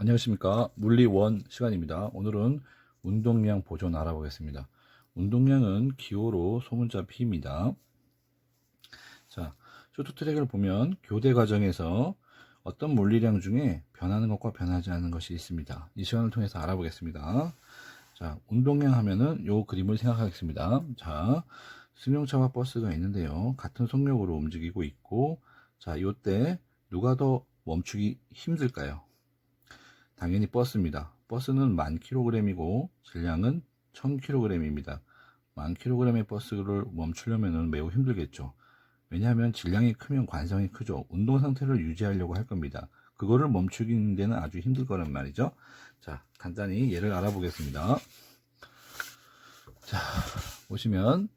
안녕하십니까. 물리1 시간입니다. 오늘은 운동량 보존 알아보겠습니다. 운동량은 기호로 소문자 P입니다. 자, 쇼트트랙을 보면 교대 과정에서 어떤 물리량 중에 변하는 것과 변하지 않는 것이 있습니다. 이 시간을 통해서 알아보겠습니다. 자, 운동량 하면은 요 그림을 생각하겠습니다. 자, 승용차와 버스가 있는데요. 같은 속력으로 움직이고 있고, 자, 요때 누가 더 멈추기 힘들까요? 당연히 버스입니다. 버스는 1000kg이고 질량은 1000kg입니다. 1000kg의 버스를 멈추려면 매우 힘들겠죠. 왜냐하면 질량이 크면 관성이 크죠. 운동 상태를 유지하려고 할 겁니다. 그거를 멈추기는 데는 아주 힘들 거란 말이죠. 자, 간단히 예를 알아보겠습니다. 자, 보시면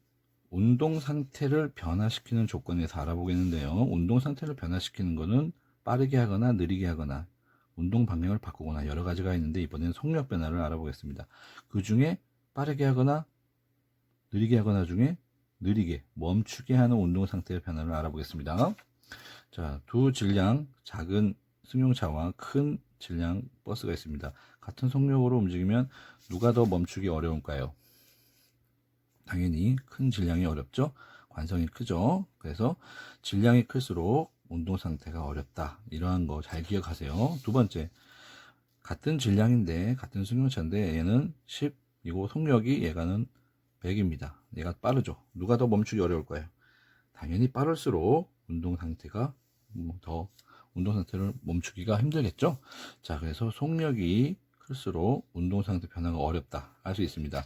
운동 상태를 변화시키는 조건에서 알아보겠는데요. 운동 상태를 변화시키는 것은 빠르게 하거나 느리게 하거나 운동 방향을 바꾸거나 여러 가지가 있는데, 이번에는 속력 변화를 알아보겠습니다. 그 중에 빠르게 하거나 느리게 하거나 중에 느리게 멈추게 하는 운동 상태의 변화를 알아보겠습니다. 자, 두 질량 작은 승용차와 큰 질량 버스가 있습니다. 같은 속력으로 움직이면 누가 더 멈추기 어려울까요? 당연히 큰 질량이 어렵죠. 관성이 크죠. 그래서 질량이 클수록 운동 상태가 어렵다. 이러한 거 잘 기억하세요. 두 번째, 같은 질량인데 같은 승용차인데 얘는 10이고 속력이 얘가는 100입니다. 얘가 빠르죠. 누가 더 멈추기 어려울까요? 당연히 빠를수록 운동 상태가 더 운동 상태를 멈추기가 힘들겠죠. 자, 그래서 속력이 클수록 운동 상태 변화가 어렵다 할 수 있습니다.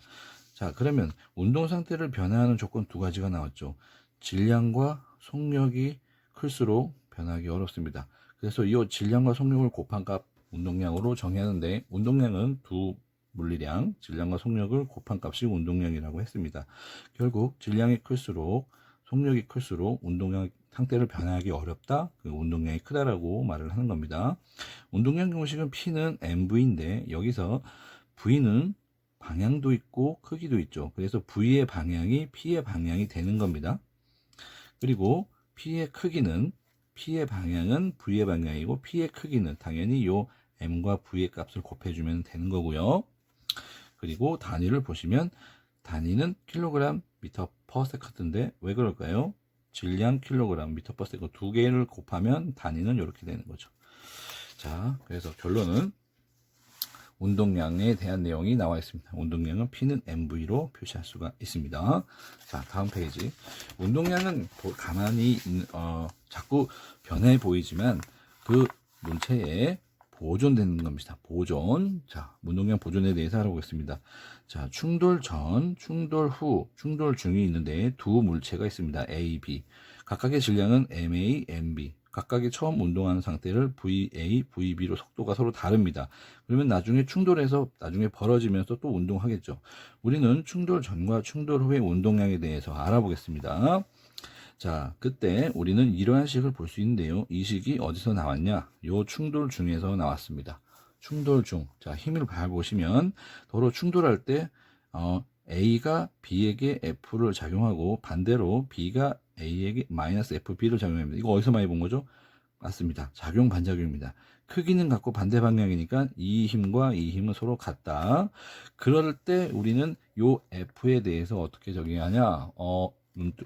자, 그러면 운동 상태를 변화하는 조건 두 가지가 나왔죠. 질량과 속력이 클수록 변하기 어렵습니다. 그래서 이 질량과 속력을 곱한 값 운동량으로 정의하는데, 운동량은 두 물리량, 질량과 속력을 곱한 값이 운동량이라고 했습니다. 결국 질량이 클수록 속력이 클수록 운동량 상태를 변화하기 어렵다, 그 운동량이 크다라고 말을 하는 겁니다. 운동량 공식은 P는 mv인데 여기서 V는 방향도 있고 크기도 있죠. 그래서 V의 방향이 P의 방향이 되는 겁니다. 그리고 P의 크기는, P의 방향은 V의 방향이고 P의 크기는 당연히 요 m과 V의 값을 곱해주면 되는 거고요. 그리고 단위를 보시면 단위는 킬로그램 미터 퍼 세컨드인데 왜 그럴까요? 질량 킬로그램 미터 퍼 세컨드 두 개를 곱하면 단위는 이렇게 되는 거죠. 자, 그래서 결론은 운동량에 대한 내용이 나와 있습니다. 운동량은 P는 mv로 표시할 수가 있습니다. 자, 다음 페이지. 운동량은 가만히 자꾸 변해 보이지만 그 문체에 보존되는 겁니다. 보존. 자, 운동량 보존에 대해서 알아보겠습니다. 자, 충돌 전, 충돌 후, 충돌 중이 있는데 두 물체가 있습니다. A, B. 각각의 질량은 MA, MB. 각각이 처음 운동하는 상태를 VA, VB로 속도가 서로 다릅니다. 그러면 나중에 충돌해서 나중에 벌어지면서 또 운동하겠죠. 우리는 충돌 전과 충돌 후의 운동량에 대해서 알아보겠습니다. 자, 그때 우리는 이러한 식을 볼 수 있는데요. 이 식이 어디서 나왔냐? 요 충돌 중에서 나왔습니다. 충돌 중. 자, 힘을 잘 보시면 도로 충돌할 때 A가 B에게 F를 작용하고 반대로 B가 A에게 마이너스 FB를 작용합니다. 이거 어디서 많이 본 거죠? 맞습니다. 작용 반작용입니다. 크기는 같고 반대 방향이니까 이 힘과 이 힘은 서로 같다. 그럴 때 우리는 요 F에 대해서 어떻게 적용하냐?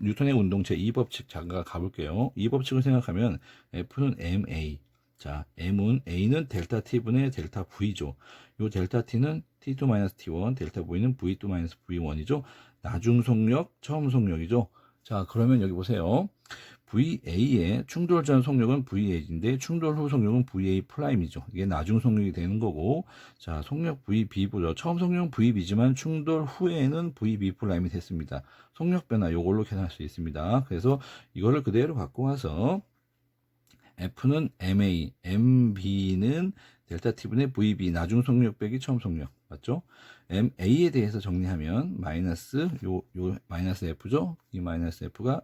뉴턴의 운동체 이 법칙 잠깐 가볼게요. 이 법칙을 생각하면 F는 ma. 자, A는 델타 T분의 델타 V죠. 요 델타 T는 T2-T1, 델타 V는 V2-V1이죠. 나중 속력, 처음 속력이죠. 자, 그러면 여기 보세요. VA의 충돌 전 속력은 VA인데 충돌 후 속력은 VA'이죠. 이게 나중 속력이 되는 거고, 자, 속력 VB보다 처음 속력은 VB지만 충돌 후에는 VB'이 됐습니다. 속력 변화 요걸로 계산할 수 있습니다. 그래서 이거를 그대로 갖고 와서 F는 MA, MB는 델타 T분의 VB, 나중 속력 빼기 처음 속력. 맞죠? MA에 대해서 정리하면 마이너스 요 마이너스 F죠? 이 마이너스 F가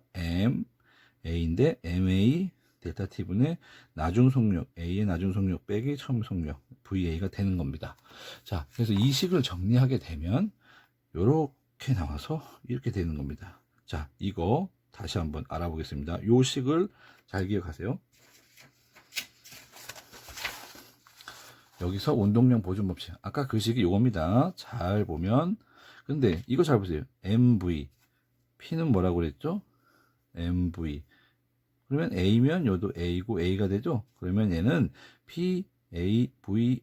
MA인데 MA 델타 T분의 나중 속력, A의 나중 속력 빼기 처음 속력, VA가 되는 겁니다. 자, 그래서 이 식을 정리하게 되면 요렇게 나와서 이렇게 되는 겁니다. 자, 이거 다시 한번 알아보겠습니다. 요 식을 잘 기억하세요. 여기서 운동량 보존 법칙. 아까 그 식이 요겁니다. 잘 보면. 근데 이거 잘 보세요. MV. P는 뭐라고 그랬죠? MV. 그러면 A면 요도 A고 A가 되죠? 그러면 얘는 P, A, V,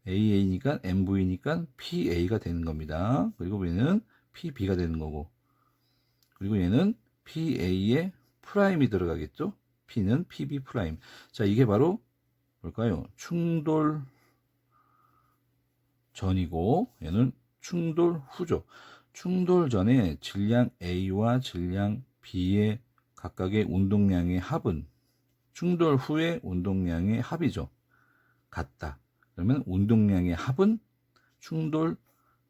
AA니까 MV니까 PA가 되는 겁니다. 그리고 얘는 PB가 되는 거고. 그리고 얘는 PA에 프라임이 들어가겠죠? P는 PB 프라임. 자, 이게 바로 뭘까요? 충돌 전이고 얘는 충돌 후죠. 충돌 전에 질량 A와 질량 B의 각각의 운동량의 합은 충돌 후의 운동량의 합이죠. 같다. 그러면 운동량의 합은 충돌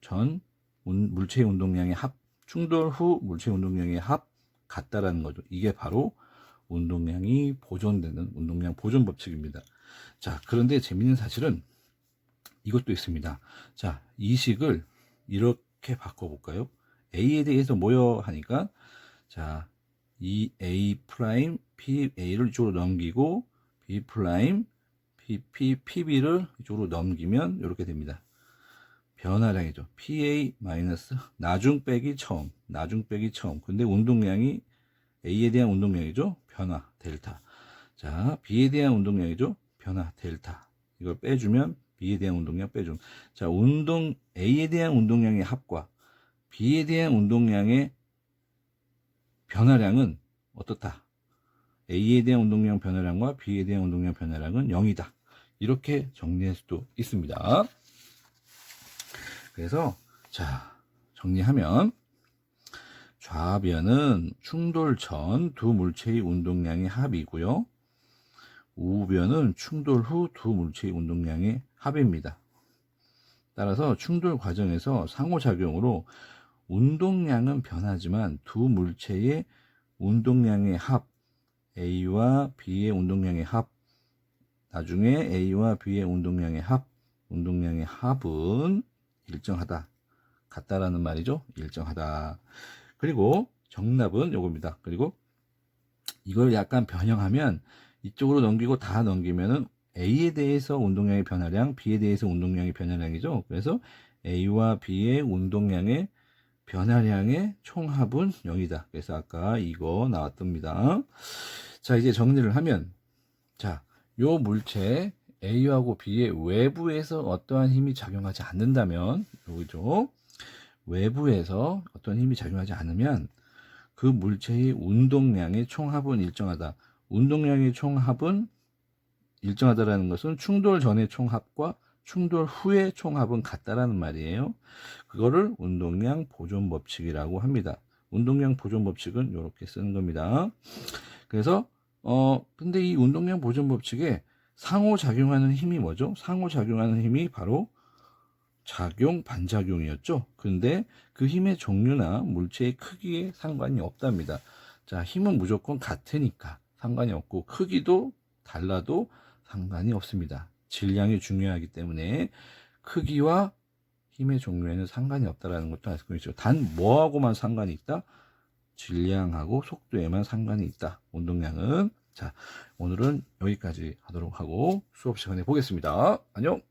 전 물체의 운동량의 합, 충돌 후 물체의 운동량의 합 같다라는 거죠. 이게 바로 운동량이 보존되는 운동량 보존 법칙입니다. 자, 그런데 재밌는 사실은 이것도 있습니다. 자, 이 식을 이렇게 바꿔볼까요? A에 대해서 뭐여 하니까, 자, 이 A 프라임 PA를 이쪽으로 넘기고, B 프라임 PB를 이쪽으로 넘기면 이렇게 됩니다. 변화량이죠. PA 마이너스 나중 빼기 처음, 나중 빼기 처음. 근데 운동량이 A에 대한 운동량이죠. 변화 델타. 자, B에 대한 운동량이죠. 변화 델타. 이걸 빼주면 B에 대한 운동량 빼줌. 자, A에 대한 운동량의 합과 B에 대한 운동량의 변화량은 어떻다? A에 대한 운동량 변화량과 B에 대한 운동량 변화량은 0이다. 이렇게 정리할 수도 있습니다. 그래서 자, 정리하면 좌변은 충돌 전 두 물체의 운동량의 합이고요. 우변은 충돌 후 두 물체의 운동량의 합입니다. 따라서 충돌 과정에서 상호작용으로 운동량은 변하지만 두 물체의 운동량의 합, A와 B의 운동량의 합, 나중에 A와 B의 운동량의 합, 운동량의 합은 일정하다. 같다라는 말이죠. 일정하다. 그리고 정답은 요겁니다. 그리고 이걸 약간 변형하면 이쪽으로 넘기고 다 넘기면은 A에 대해서 운동량의 변화량, B에 대해서 운동량의 변화량이죠. 그래서 A와 B의 운동량의 변화량의 총합은 0이다. 그래서 아까 이거 나왔답니다. 자, 이제 정리를 하면, 자, 요 물체 A하고 B의 외부에서 어떠한 힘이 작용하지 않는다면, 여기죠. 외부에서 어떤 힘이 작용하지 않으면 그 물체의 운동량의 총합은 일정하다. 운동량의 총합은 일정하다라는 것은 충돌 전의 총합과 충돌 후의 총합은 같다라는 말이에요. 그거를 운동량 보존 법칙이라고 합니다. 운동량 보존 법칙은 이렇게 쓰는 겁니다. 그래서 근데 이 운동량 보존 법칙에 상호작용하는 힘이 뭐죠? 상호작용하는 힘이 바로 작용, 반작용이었죠. 근데 그 힘의 종류나 물체의 크기에 상관이 없답니다. 자, 힘은 무조건 같으니까 상관이 없고 크기도 달라도 상관이 없습니다. 질량이 중요하기 때문에 크기와 힘의 종류에는 상관이 없다는 것도 알 수 있죠. 단 뭐하고만 상관이 있다? 질량하고 속도에만 상관이 있다. 운동량은. 자, 오늘은 여기까지 하도록 하고 수업 시간에 보겠습니다. 안녕.